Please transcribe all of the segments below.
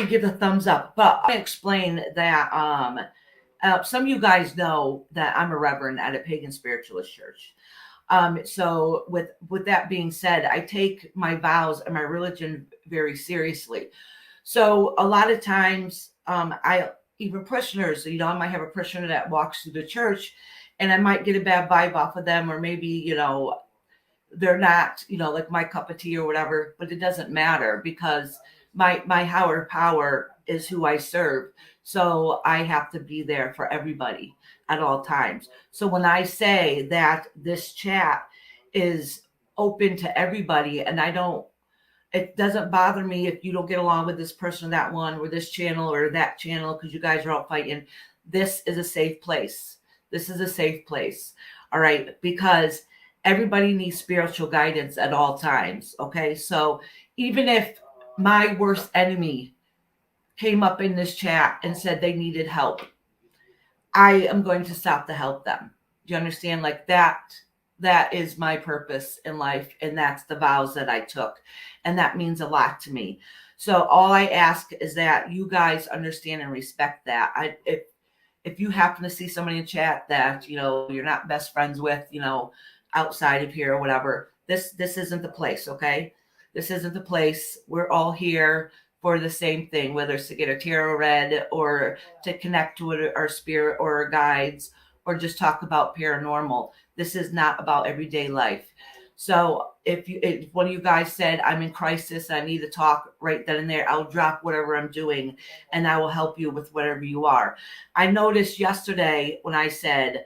give the thumbs up. But I explain that some of you guys know that I'm a reverend at a pagan spiritualist church. So with that being said, I take my vows and my religion very seriously. So a lot of times, I even parishioners, I might have a parishioner that walks through the church, and I might get a bad vibe off of them, or maybe they're not like my cup of tea or whatever. But it doesn't matter, because my higher power is who I serve. So I have to be there for everybody at all times. So when I say that this chat is open to everybody, and it doesn't bother me if you don't get along with this person or that one or this channel or that channel, because you guys are all fighting. This is a safe place. This is a safe place. All right. Because everybody needs spiritual guidance at all times. Okay. So even if my worst enemy came up in this chat and said they needed help, I am going to stop to help them. Do you understand? Like that is my purpose in life. And that's the vows that I took. And that means a lot to me. So all I ask is that you guys understand and respect that. If you happen to see somebody in chat that, you're not best friends with, outside of here or whatever, this isn't the place. Okay. This isn't the place. We're all here for the same thing, whether it's to get a tarot read or to connect to our spirit or our guides, or just talk about paranormal. This is not about everyday life. So if one of you guys said, I'm in crisis, I need to talk right then and there, I'll drop whatever I'm doing and I will help you with whatever you are. I noticed yesterday when I said,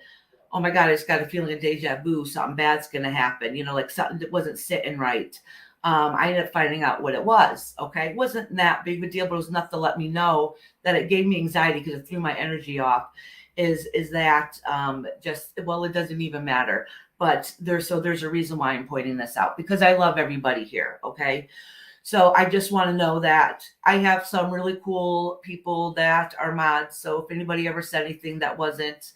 oh my God, I just got a feeling of deja vu, something bad's going to happen, like something that wasn't sitting right. I ended up finding out what it was. Okay. It wasn't that big of a deal, but it was enough to let me know that it gave me anxiety because it threw my energy off. Is that it doesn't even matter. But there's a reason why I'm pointing this out, because I love everybody here. Okay. So I just want to know that I have some really cool people that are mods. So if anybody ever said anything that wasn't,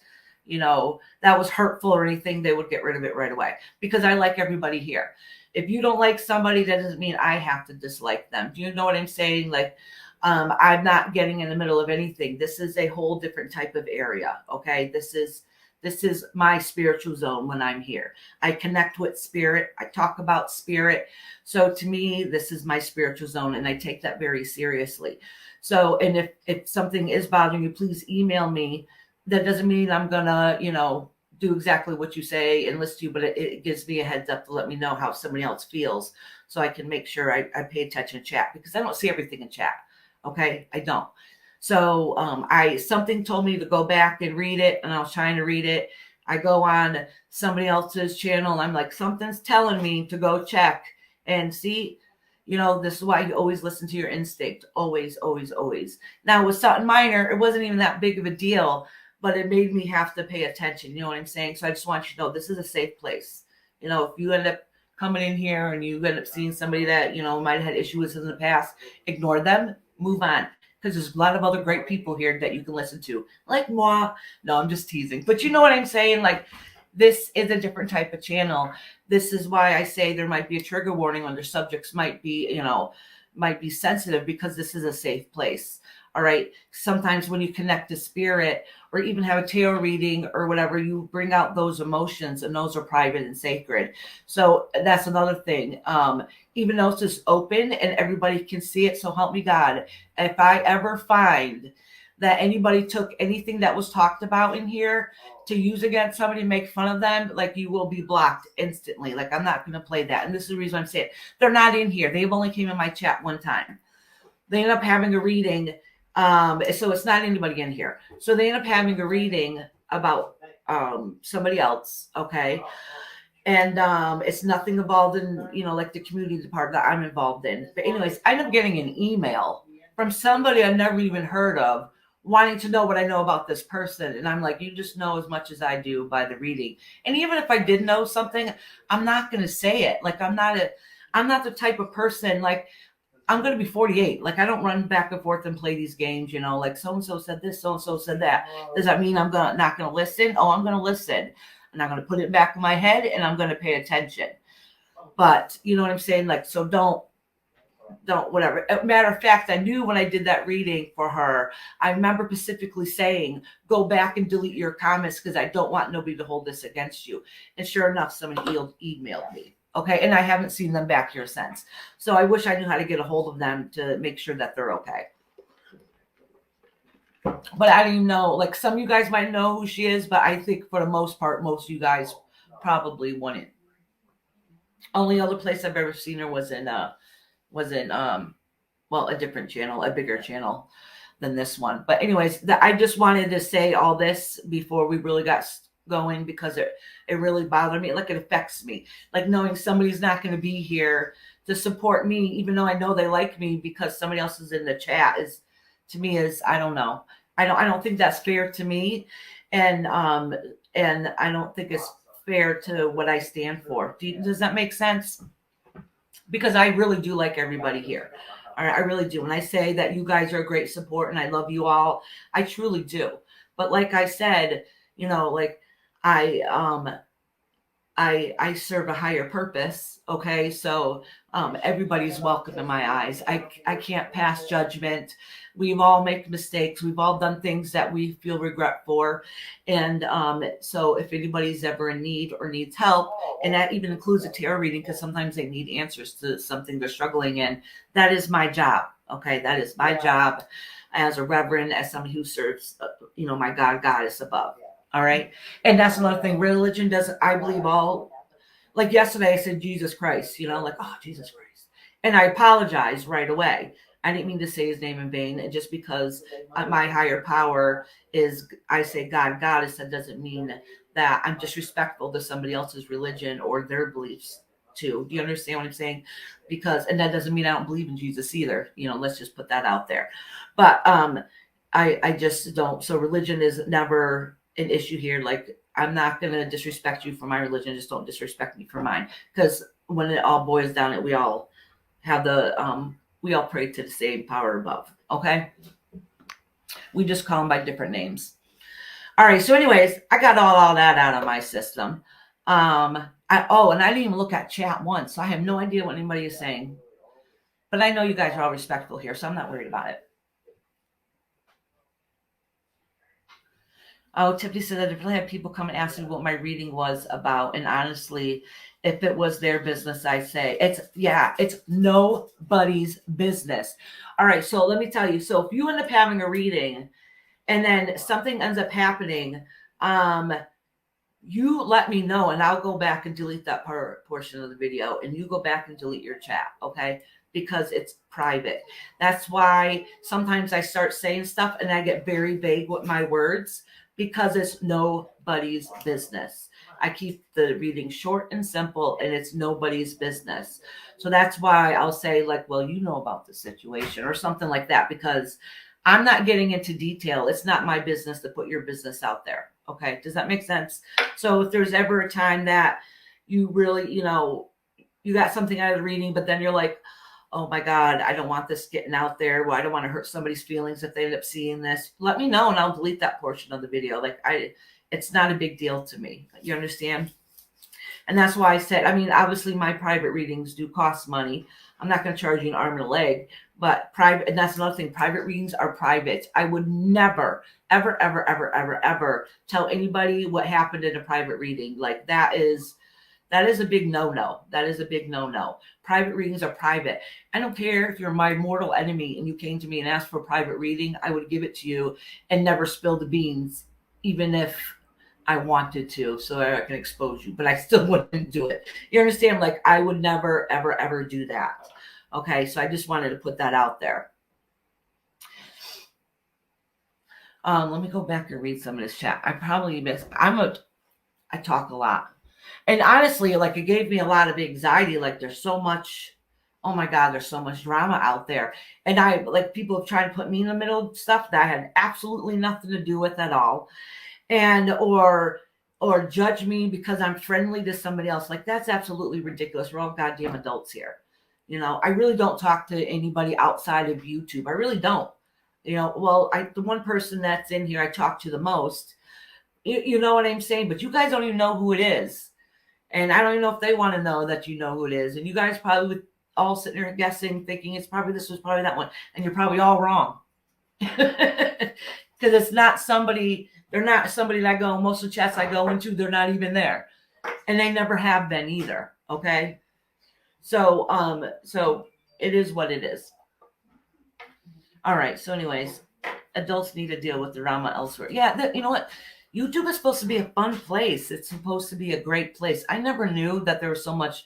that was hurtful or anything, they would get rid of it right away, because I like everybody here. If you don't like somebody, that doesn't mean I have to dislike them. Do you know what I'm saying? Like, I'm not getting in the middle of anything. This is a whole different type of area. Okay. This is my spiritual zone when I'm here. I connect with spirit. I talk about spirit. So to me, this is my spiritual zone, and I take that very seriously. So, and if something is bothering you, please email me. That doesn't mean I'm gonna, do exactly what you say and listen to you, but it gives me a heads up to let me know how somebody else feels, so I can make sure I pay attention in chat, because I don't see everything in chat. Okay. I don't. So something told me to go back and read it, and I was trying to read it. I go on somebody else's channel, and I'm like, something's telling me to go check and see. This is why you always listen to your instinct. Always, always, always. Now with something minor, it wasn't even that big of a deal, but it made me have to pay attention. You know what I'm saying? So I just want you to know this is a safe place. If you end up coming in here and you end up seeing somebody that, might have had issues with in the past, ignore them, move on. Because there's a lot of other great people here that you can listen to. Like moi. No, I'm just teasing. But you know what I'm saying? Like, this is a different type of channel. This is why I say there might be a trigger warning on their subjects, might be sensitive, because this is a safe place. All right. Sometimes when you connect to spirit or even have a tarot reading or whatever, you bring out those emotions, and those are private and sacred. So that's another thing. Even though it's just open and everybody can see it, so help me God, if I ever find that anybody took anything that was talked about in here to use against somebody, make fun of them, like, you will be blocked instantly. Like, I'm not going to play that. And this is the reason I'm saying it. They're not in here. They've only came in my chat one time. They end up having a reading. So it's not anybody in here. So they end up having a reading about somebody else. Okay. And it's nothing involved in, like the community department that I'm involved in. But anyways, I ended up getting an email from somebody I've never even heard of, wanting to know what I know about this person. And I'm like, you just know as much as I do by the reading. And even if I did know something, I'm not going to say it. Like, I'm not the type of person, like, I'm going to be 48. Like, I don't run back and forth and play these games, like so-and-so said this, so-and-so said that. Does that mean I'm not going to listen? Oh, I'm going to listen. And I'm going to put it back in my head, and I'm going to pay attention. But you know what I'm saying? Like, so don't don't, whatever. Matter of fact, I knew when I did that reading for her, I remember specifically saying, go back and delete your comments because I don't want nobody to hold this against you. And sure enough, somebody emailed me. Okay. And I haven't seen them back here since. So I wish I knew how to get a hold of them to make sure that they're okay. But I didn't know, like some of you guys might know who she is, but I think for the most part, most of you guys probably wouldn't. Only other place I've ever seen her was in well, a different channel, a bigger channel than this one. But anyways, I just wanted to say all this before we really got going because it really bothered me. Like it affects me, like knowing somebody's not going to be here to support me, even though I know they like me because somebody else is in the chat is, to me, is, I don't know. I don't think that's fair to me. And I don't think it's fair to what I stand for. Does that make sense? Because I really do like everybody here. I really do. When I say that you guys are a great support and I love you all, I truly do. But like I said, you know, like I serve a higher purpose. Okay. So everybody's welcome in my eyes. I can't pass judgment. We've all made mistakes. We've all done things that we feel regret for. And so if anybody's ever in need or needs help, and that even includes a tarot reading, because sometimes they need answers to something they're struggling in, that is my job. Okay. That is my job as a reverend, as somebody who serves, you know, my God, goddess above. All right. And that's another thing. Religion doesn't, I believe all, like yesterday I said, Jesus Christ, you know, like, oh, Jesus Christ. And I apologized right away. I didn't mean to say his name in vain. And just because my higher power is, I say God, goddess, that doesn't mean that I'm disrespectful to somebody else's religion or their beliefs too. Do you understand what I'm saying? Because, and that doesn't mean I don't believe in Jesus either. You know, let's just put that out there. But I just don't. So religion is never an issue here. Like, I'm not going to disrespect you for my religion. Just don't disrespect me for mine. Because when it all boils down, we all have we all pray to the same power above. Okay. We just call them by different names. All right. So anyways, I got all that out of my system. And I didn't even look at chat once. So I have no idea what anybody is saying, but I know you guys are all respectful here. So I'm not worried about it. Oh, Tiffany said that I really had people come and ask me what my reading was about. And honestly, if it was their business, I say it's nobody's business. All right. So let me tell you. So if you end up having a reading and then something ends up happening, you let me know and I'll go back and delete that portion of the video and you go back and delete your chat. Okay. Because it's private. That's why sometimes I start saying stuff and I get very vague with my words, because it's nobody's business. I keep the reading short and simple and it's nobody's business. So that's why I'll say, like, well, you know about the situation or something like that, because I'm not getting into detail. It's not my business to put your business out there. Okay. Does that make sense? So if there's ever a time that you really, you know, you got something out of the reading, but then you're like, oh my God, I don't want this getting out there. Well, I don't want to hurt somebody's feelings if they end up seeing this. Let me know and I'll delete that portion of the video. Like, it's not a big deal to me. You understand? And that's why I said, I mean, obviously my private readings do cost money. I'm not going to charge you an arm and a leg, but private, and that's another thing. Private readings are private. I would never, ever, ever, ever, ever, ever tell anybody what happened in a private reading. Like, that is a big no-no. That is a big no-no. Private readings are private. I don't care if you're my mortal enemy and you came to me and asked for a private reading, I would give it to you and never spill the beans, even if I wanted to, so I can expose you, but I still wouldn't do it. You understand? Like, I would never, ever, ever do that. Okay, so I just wanted to put that out there. Let me go back and read some of this chat. I probably missed. I talk a lot. And honestly, like, it gave me a lot of anxiety. Like, there's so much, oh my God, there's so much drama out there. And people have tried to put me in the middle of stuff that I had absolutely nothing to do with at all. And, or judge me because I'm friendly to somebody else. Like, that's absolutely ridiculous. We're all goddamn adults here. You know, I really don't talk to anybody outside of YouTube. I really don't. You know, well, the one person that's in here I talk to the most, you know what I'm saying? But you guys don't even know who it is. And I don't even know if they want to know that you know who it is. And you guys probably would, all sitting there guessing, thinking it's probably this was probably that one, and you're probably all wrong. Because it's not somebody, they're not somebody that I go, most of the chats I go into, they're not even there. And they never have been either. Okay. So it is what it is. All right. So anyways, adults need to deal with the drama elsewhere. Yeah. You know what? YouTube is supposed to be a fun place. It's supposed to be a great place. I never knew that there was so much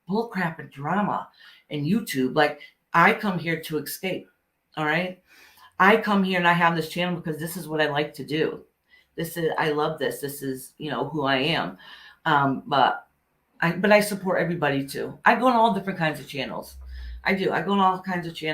bullcrap and drama in YouTube. Like, I come here to escape. All right. I come here and I have this channel because this is what I like to do. I love this. This is, who I am. But I support everybody too. I go on all different kinds of channels. I do. I go on all kinds of channels.